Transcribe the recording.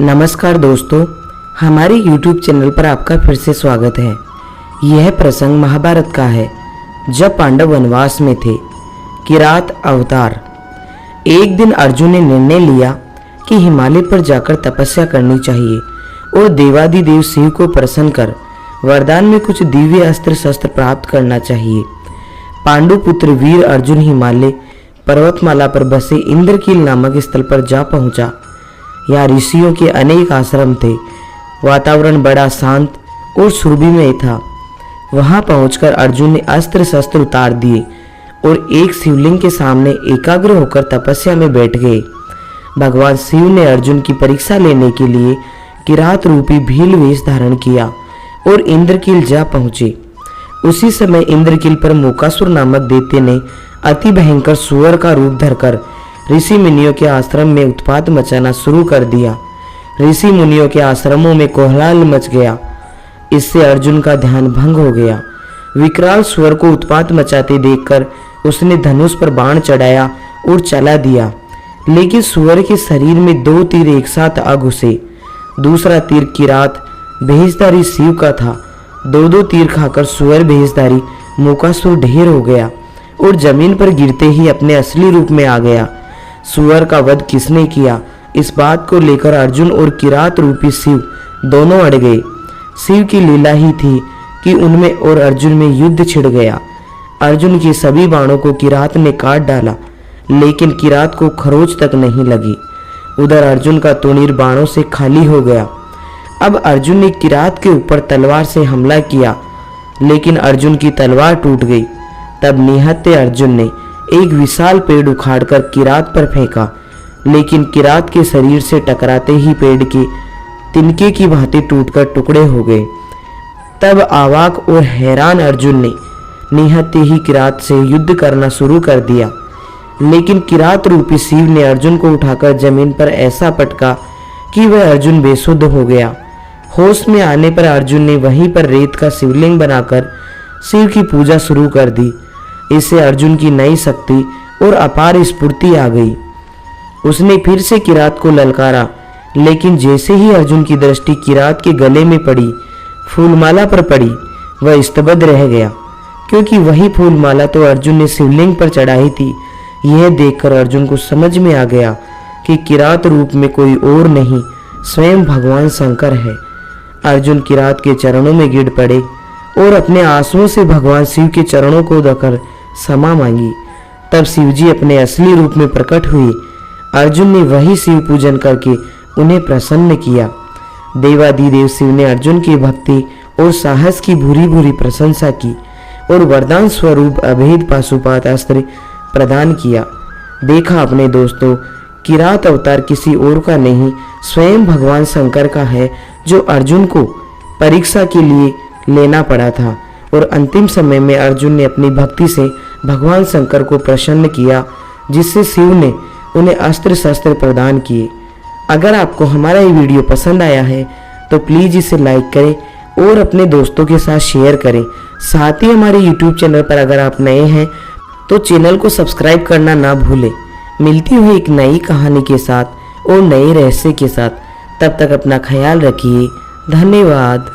नमस्कार दोस्तों, हमारे YouTube चैनल पर आपका फिर से स्वागत है। यह प्रसंग महाभारत का है जब पांडव वनवास में थे। किरात अवतार। एक दिन अर्जुन ने निर्णय लिया कि हिमालय पर जाकर तपस्या करनी चाहिए और देवादिदेव शिव को प्रसन्न कर वरदान में कुछ दिव्य अस्त्र शस्त्र प्राप्त करना चाहिए। पांडुपुत्र वीर अर्जुन हिमालय पर्वतमाला पर बसे इंद्रकील नामक स्थल पर जा पहुंचा। यहाँ ऋषियों के अनेक आश्रम थे। वातावरण बड़ा शांत और सुरभिमय था। वहां पहुंचकर अर्जुन ने अस्त्र शस्त्र उतार दिए और एक शिवलिंग के सामने एकाग्र होकर तपस्या में बैठ गए। भगवान शिव ने अर्जुन की परीक्षा लेने के लिए किरात रूपी भील वेश धारण किया और इंद्रकील जा पहुंचे। उसी समय इंद्रकील पर मोकासुर नामक दैत्य ने अति भयंकर सुअर का रूप धरकर ऋषि मुनियों के आश्रम में उत्पात मचाना शुरू कर दिया। ऋषि मुनियों के आश्रमों में कोहलाहल मच गया। इससे अर्जुन का ध्यान भंग हो गया। विकराल सुअर को उत्पात मचाते देखकर उसने धनुष पर बाण चढ़ाया और चला दिया, लेकिन सुअर के शरीर में 2 तीर एक साथ आ घुसे। दूसरा तीर किरात भेषधारी शिव का था। 2 तीर खाकर सुअर भेषधारी मोकासुर ढेर हो गया और जमीन पर गिरते ही अपने असली रूप में आ गया। सुअर का वध किसने किया, इस बात को लेकर अर्जुन और किरात रूपी शिव दोनों अड़ गए। शिव की लीला ही थी कि उनमें और अर्जुन में युद्ध छिड़ गया। अर्जुन के सभी बाणों को किरात ने काट डाला, लेकिन किरात को खरोच तक नहीं लगी। उधर अर्जुन का तुणीर बाणों से खाली हो गया। अब अर्जुन ने किरात के ऊपर तलवार से हमला किया, लेकिन अर्जुन की तलवार टूट गई। तब निहत्थे अर्जुन ने एक विशाल पेड़ उखाड़कर किरात पर फेंका, लेकिन किरात के शरीर से टकराते ही पेड़ के तिनके की भांति टूटकर टुकड़े हो गए। तब अवाक और हैरान अर्जुन ने निहत्थे ही किरात से युद्ध करना शुरू कर दिया, लेकिन किरात रूपी शिव ने अर्जुन को उठाकर जमीन पर ऐसा पटका कि वह अर्जुन बेसुध हो गया। होश में आने पर अर्जुन ने वहीं पर रेत का शिवलिंग बनाकर शिव की पूजा शुरू कर दी। इससे अर्जुन की नई शक्ति और अपार स्फूर्ति आ गई। उसने फिर से किरात को ललकारा, लेकिन जैसे ही अर्जुन की दृष्टि किरात के गले में पड़ी, फूलमाला पर पड़ी, वह स्तब्ध रह गया, क्योंकि वही फूलमाला तो अर्जुन ने शिवलिंग पर चढ़ाई थी। यह देखकर अर्जुन को समझ में आ गया कि किरात रूप में कोई और नहीं, स्वयं भगवान शंकर है। अर्जुन किरात के चरणों में गिर पड़े और अपने आंसुओं से भगवान शिव के चरणों को धोकर क्षमा मांगी। तब शिवजी अपने असली रूप में प्रकट हुए। अर्जुन ने वही शिव पूजन करके उन्हें प्रसन्न किया। देवादिदेव शिव ने अर्जुन की भक्ति और साहस की भूरी भूरी प्रशंसा की और वरदान स्वरूप अभेद पाशुपात अस्त्र प्रदान किया। देखा अपने दोस्तों, किरात अवतार किसी और का नहीं, स्वयं भगवान शंकर का है, जो अर्जुन को परीक्षा के लिए लेना पड़ा था। और अंतिम समय में अर्जुन ने अपनी भक्ति से भगवान शंकर को प्रसन्न किया, जिससे शिव ने उन्हें अस्त्र शस्त्र प्रदान किए। अगर आपको हमारा ये वीडियो पसंद आया है तो प्लीज़ इसे लाइक करें और अपने दोस्तों के साथ शेयर करें। साथ ही हमारे YouTube चैनल पर अगर आप नए हैं तो चैनल को सब्सक्राइब करना ना भूलें। मिलती हुई एक नई कहानी के साथ और नए रहस्य के साथ। तब तक अपना ख्याल रखिए। धन्यवाद।